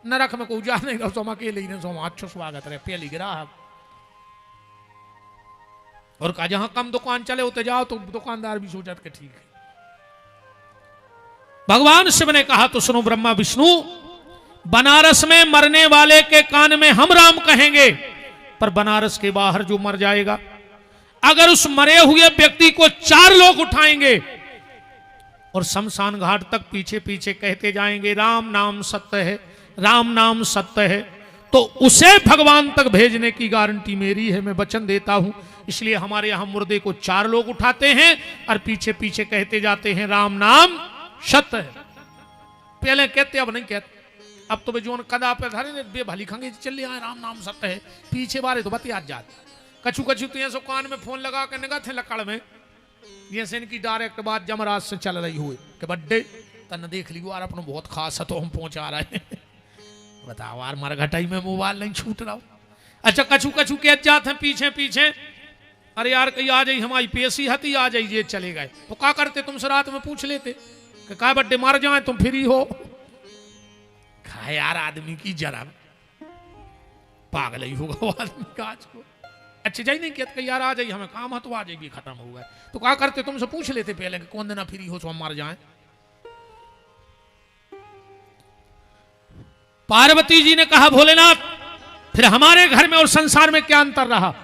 Speaker 1: नरक में कोई जा नहीं रहा, तुम अकेले ही नहीं, अच्छो स्वागत रहे पहली ग्राहक। और कहा जहां कम दुकान चले होते जाओ तो दुकानदार भी सोचत के ठीक है। भगवान शिव ने कहा तो सुनो ब्रह्मा विष्णु, बनारस में मरने वाले के कान में हम राम कहेंगे, पर बनारस के बाहर जो मर जाएगा अगर उस मरे हुए व्यक्ति को 4 लोग उठाएंगे और शमशान घाट तक पीछे पीछे कहते जाएंगे राम नाम सत्य है, राम नाम सत्य है, तो उसे भगवान तक भेजने की गारंटी मेरी है, मैं वचन देता हूं। इसलिए हमारे यहां मुर्दे को 4 लोग उठाते हैं और पीछे पीछे कहते जाते हैं राम नाम सत्य है। पहले कहते अब नहीं कहते, अब तो जोन कदा पे धरे बे भली खंगे चल रहा है राम नाम सत्य है, पीछे बारे तो बतिया जात कछु कछु तो सो कान में फोन लगा के निगा थे लकड़ में ये से इनकी डायरेक्ट बात जमराज से चल रही हुई कि बड्डे तन देख लियो यार अपना बहुत खास है तो हम पहुंचा रहे हैं। बताओ यार मरघटाई में मोबाइल नहीं छूट रहा। अच्छा कछु कछु कह जाते हैं पीछे पीछे, अरे यार कहीं आ जाइए हमारी पेशी हती आ जाइए चले गए, तो क्या करते तुमसे रात में पूछ लेते कि क्या बड्डे मार जाए तुम फ्री हो? खा यार आदमी की जरा पागल ही होगा वो आदमी का आज को। अच्छा जाइए नहीं कहते यार आ जाइए हमें काम है तो आ जाइए खत्म हो गया, तो क्या करते तुमसे पूछ लेते पहले कि कौन दिन फ्री हो तो हम मार जाए। पार्वती जी ने कहा भोलेनाथ फिर हमारे घर में और संसार में क्या अंतर रहा?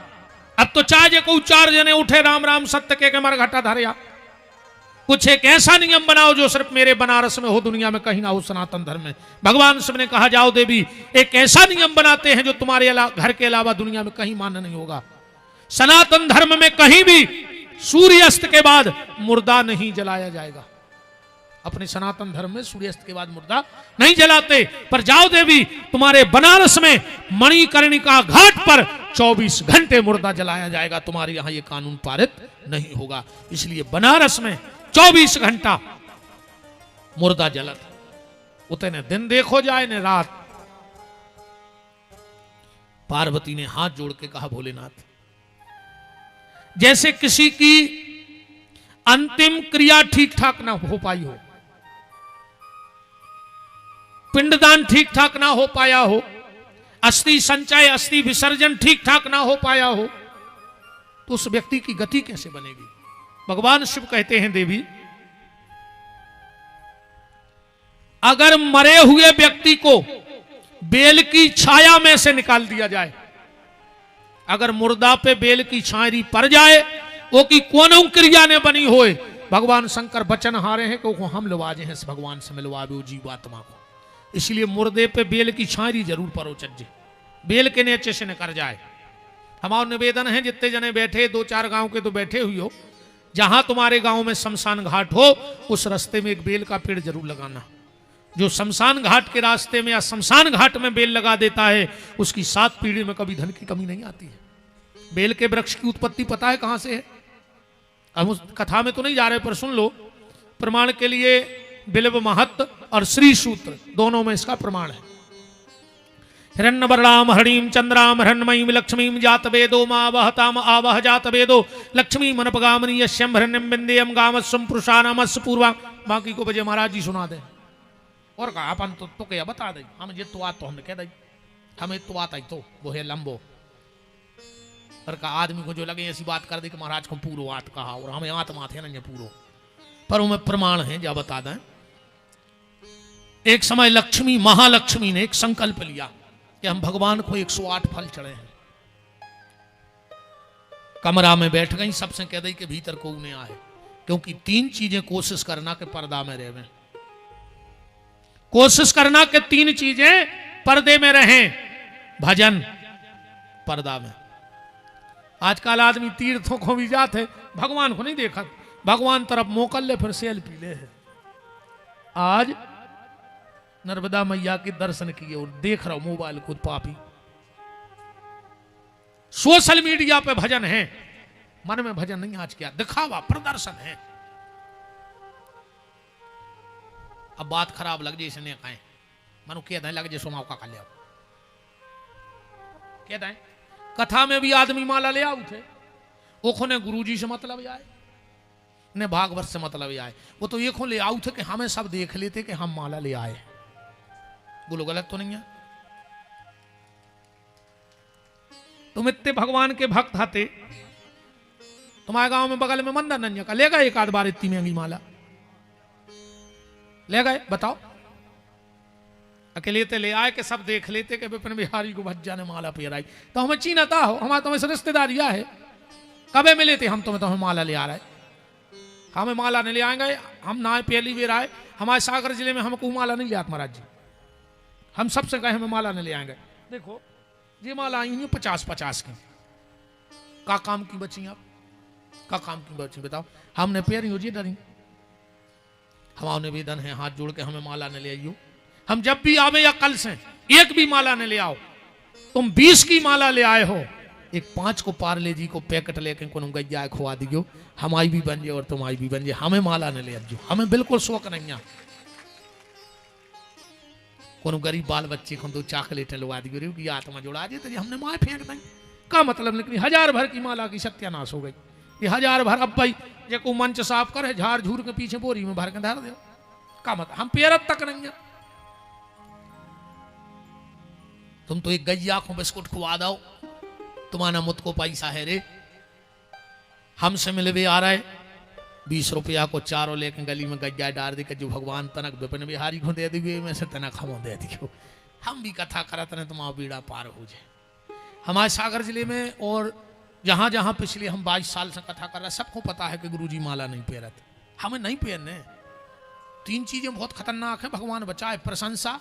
Speaker 1: अब तो चाहे को 4 जने उठे राम राम सत्य के मरघटा धरिया। कुछ एक ऐसा नियम बनाओ जो सिर्फ मेरे बनारस में हो, दुनिया में कहीं ना हो, सनातन धर्म में। भगवान शिव ने कहा जाओ देवी एक ऐसा नियम बनाते हैं जो तुम्हारे घर के अलावा दुनिया में कहीं मान्य नहीं होगा। सनातन धर्म में कहीं भी सूर्यास्त के बाद मुर्दा नहीं जलाया जाएगा। अपने सनातन धर्म में सूर्यास्त के बाद मुर्दा नहीं जलाते। पर जाओ देवी तुम्हारे बनारस में मणिकर्णिका घाट पर 24 घंटे मुर्दा जलाया जाएगा, तुम्हारे यहां यह कानून पारित नहीं होगा। इसलिए बनारस में 24 घंटा मुर्दा जलत, उतने दिन देखो जाए न रात। पार्वती ने हाथ जोड़ के कहा भोलेनाथ जैसे किसी की अंतिम क्रिया ठीक ठाक ना हो पाई हो, पिंडदान ठीक ठाक ना हो पाया हो, अस्थि संचय अस्थि विसर्जन ठीक ठाक ना हो पाया हो, तो उस व्यक्ति की गति कैसे बनेगी? भगवान शिव कहते हैं देवी अगर मरे हुए व्यक्ति को बेल की छाया में से निकाल दिया जाए, अगर मुर्दा पे बेल की छायरी पड़ जाए वो की कोनो क्रिया ने बनी होए, भगवान शंकर वचन हारे हैं कि हम लवाजे हैं भगवान से मिलवावे जीवात्मा को। इसलिए मुर्दे पे बेल की छायरी जरूर परो चज्जे, बेल के नीचे से निकल जाए। हमारा निवेदन है जितने जने बैठे 2-4 गांव के तो बैठे हुई हो, जहां तुम्हारे गांव में शमशान घाट हो उस रास्ते में एक बेल का पेड़ जरूर लगाना। जो शमशान घाट के रास्ते में या शमशान घाट में बेल लगा देता है उसकी 7 पीढ़ी में कभी धन की कमी नहीं आती है। बेल के वृक्ष की उत्पत्ति पता है कहां से है? हम उस कथा में तो नहीं जा रहे पर सुन लो। प्रमाण के लिए बिल्व महत्व और श्री सूत्र दोनों में इसका प्रमाण है। हिरण्यवर्णाम हरिणीम चंद्राम हिरण्मयीम लक्ष्मीम जात वेदो मा वहताम आवह जात वेदो लक्ष्मी मनपगामनी यश्यम हिरण्यम बिंदेयम गामस्वम पुरुषानामस् पूर्वा। बाकी को बजे महाराज जी सुना दे और कहा अपन तो क्या बता दे, हम ये तो आत तो हमने कह दी, हमें तो आता ही तो वो है लंबो। पर का आदमी को जो लगे ऐसी बात कर दे कि महाराज को पूरो आत कहा और हमें आत्मा थे ना ये पूरो, पर उनमें प्रमाण है जा बता दें। एक समय लक्ष्मी महालक्ष्मी ने एक संकल्प लिया कि हम भगवान को 108 फल चढ़े हैं। कमरा में बैठ गई, सबसे कह दी कि भीतर को नहीं आए, क्योंकि 3 चीजें कोशिश करना के पर्दा में रहे, कोशिश करना के 3 चीजें पर्दे में रहें, भजन पर्दा में। आजकल आदमी तीर्थों को भी जाते, भगवान को नहीं देखा, भगवान तरफ मोकल ले फिर सेल्फी ले है। आज नर्मदा मैया के दर्शन किए और देख रहा हूं मोबाइल खुद पापी। सोशल मीडिया पे भजन है, मन में भजन नहीं, आज क्या दिखावा प्रदर्शन है। अब बात खराब लग जाए इसने कहें मनु कहता है लग जाए सोमाओ का ले आओ, कहता है कथा में भी आदमी माला ले आओ थे, ओखो ने गुरुजी से मतलब आए ने भागवत से मतलब आए, वो तो एक ले आओ थे कि हमें सब देख लेते कि हम माला ले आए। बोलो गलत तो नहीं है? तुम इतने भगवान के भक्त आते, तुम्हारे गांव में बगल में मंदिर नंजा का ले गए एक आध बार इतनी महंगी माला ले गए, बताओ अकेले ले आए कि सब देख लेते कि विपिन बिहारी को भज्जा ने माला पेराई, तो हमें चीनता हो, हमारा तुम्हें रिश्तेदारियां है, कबे मिले थे हम तुम्हें माला ले आ रहे, हमें माला नहीं ले आएंगे, हम ना पहली बार आए, हमारे सागर जिले में हमको माला नहीं लिया महाराज जी, हम सबसे कहे हमें माला नहीं ले आएंगे। देखो ये माला आई है 50-50 की, का काम की बची आप, का काम की बची बताओ, हमने पेरी हो जी डरी, हमारे निवेदन है हाथ जोड़ के हमें माला ने ले आइयो, हम जब भी आवे या कल से एक भी माला ने ले आओ, तुम 20 की माला ले आए हो, एक 5 को पार्ले जी को पैकेट लेके को गैया खुआ दियो, हमारी भी बन जाए और तुम्हारी भी बन जाए, हमें माला ने ले आइयो, हमें बिल्कुल शौक नहीं है। कोनो गरीब बाल बच्चे को 2 चॉकलेट लगा दियो रे कि आत्मा जोड़ा दे, तो हमने माए फेंक नहीं का मतलब, लेकिन 1000 भर की माला की सत्यानाश हो गई, ये 1000 भर अब भाई ये को मंच साफ करे झाड़ झूर के पीछे बोरी में भर के धर दो, का मतलब हम पेरत तक नहीं है। तुम तो एक गैया को बिस्कुट खुआ दो, तुम्हारा मुझ को पैसा है रे, हमसे मिलवे आ रहा है 20 रुपया को चारों लेके गली में गैया डाल दे के जो भगवान तनक विपिन बिहारी को दे दिए, में से तनक हम दे दियो, हम भी कथा करत रहे तुम्हारा बीड़ा पार हो जाए। हमारे सागर जिले में और जहां जहां पिछले हम 22 साल से कथा कर रहे, सबको पता है कि गुरुजी माला नहीं पेरत, हमें नहीं पेरने। 3 चीजें बहुत खतरनाक है, भगवान बचाए, प्रशंसा,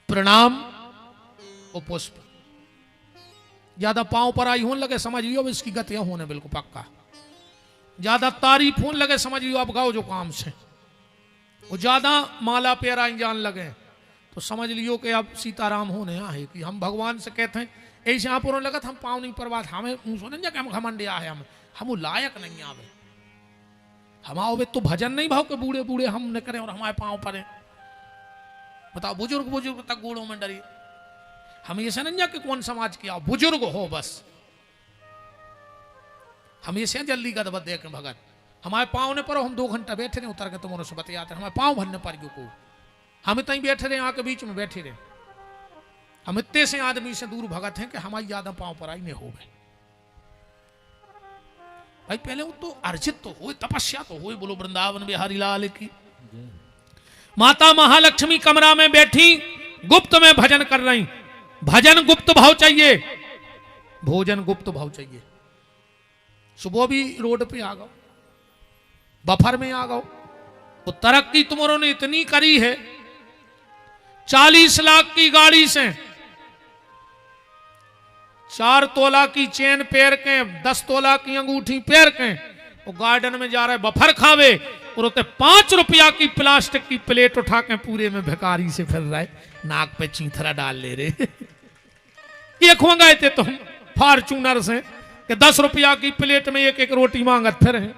Speaker 1: प्रणाम और पुष्प। ज्यादा पांव पर आई होने लगे समझियो अब इसकी गतियां होने बिल्कुल पक्का, ज्यादा तारीफ होने लगे समझियो अब गाओ जो काम से, वो ज्यादा माला पेराई जान लगे तो समझ लियो कि अब सीताराम होने है, कि हम भगवान से कहते हैं ऐसे आप लगत हम पाँव नहीं परवाद, हमें सुने कि हम घमंडिया है, हम लायक नहीं आवे, हम आओ तो भजन नहीं भाव के बूढ़े बूढ़े हम न करें और हमारे पाँव पड़े, बताओ बुजुर्ग बुजुर्ग तक गोड़ों में डरी, हम ये नहीं कि कौन समाज की आओ बुजुर्ग हो बस, हम ये जल्दी गदबद दे के भगत, हमारे पाँव ने परो, हम 2 घंटा बैठे रहे उतर के तुम से बतियाते, हमारे पाँव भरने पर को, हम इतना ही बैठे रहे, आके बीच में बैठे रहे, हम इतने से आदमी से दूर भगत हैं कि हमारी ज्यादा पांव पर आई नहीं हो गए। भाई पहले वो तो अर्जित तो हो, तपस्या तो हो, बोलो वृंदावन बिहारी लाल की। माता महालक्ष्मी कमरा में बैठी गुप्त में भजन कर रही, भजन गुप्त भाव चाहिए, भोजन गुप्त भाव चाहिए। सुबह भी रोड पे आ गओ, बफर में आ गओ, तो तरक्की तुमरों ने इतनी करी है, 40 लाख की गाड़ी से 4 तोला की चेन पैर के 10 तोला की अंगूठी पैर के वो गार्डन में जा रहे बफर खावे, और उते 5 रुपया की प्लास्टिक की प्लेट उठा के पूरे में भिखारी से फिर रहे, नाक पे चीथरा डाल ले रहे। ये खुआ गए थे तुम फॉर्चूनर से कि 10 रुपया की प्लेट में 1-1 रोटी मांगत फिर है।